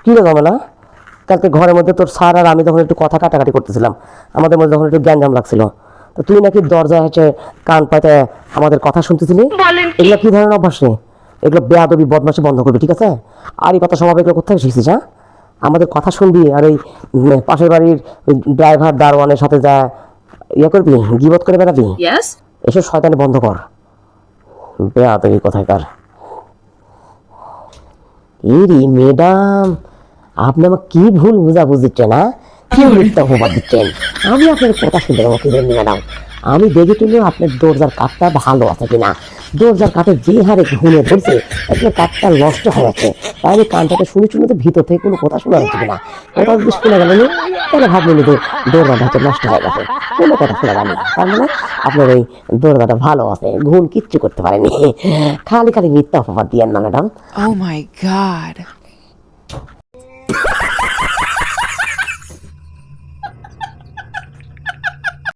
কী রে ঝামেলা? কালকে ঘরের মধ্যে তোর স্যার আর আমি যখন একটু কথা কাটাকাটি করতেছিলাম, আমাদের মধ্যে যখন একটু গ্যাঞ্জাম লাগছিল, তো তুই নাকি দরজায় হচ্ছে কান পাতে আমাদের কথা শুনতেছিলি। এগুলো কী ধরনের অভ্যাস রে? এগুলো বেয়াদবি বদমাশি বন্ধ করবি, ঠিক আছে? আর এই কথা স্বভাব এগুলো কোথায় শিখছিস? হ্যাঁ, আমাদের কথা শুনবি আর ওই পাশের বাড়ির ড্রাইভার দারোয়ানের সাথে যা ইয়ে করবি, গিবত করে বেড়াবি। এসব শয়তানি বন্ধ কর, বেয়াদবি কোথাকার। ইরি ম্যাডাম, আপনি আমার কি ভুল বুঝাবুঝিচ্ছেন? না কি মিথ্যা অপবাদ দিচ্ছেন? আমি আপনার কথা শুনতে পাবো কি জানি ম্যাডাম? আমি দেখে তুলে আপনার দরজার কাঠটা ভালো আছে কিনা। দরজার কাঠে যে হারে ঘুরে ধরছে, আপনার কাঠটা নষ্ট হয়ে যাচ্ছে। তাই আমি কানটাকে শুনে শুনে তো ভিতর থেকে কোনো কথা শোনা যাচ্ছে কিনা। কথা যদি শোনা গেল না, তাহলে ভাবলেন যে দরজাটা হচ্ছে নষ্ট হয়ে গেছে, কোনো কথা শোনা যায়নি। তার মানে আপনার এই দরজাটা ভালো আছে, ঘুম কিচ্ছু করতে পারেনি। খালি খালি মিথ্যা অপবাদ দিয়েন না ম্যাডাম। Oh my God.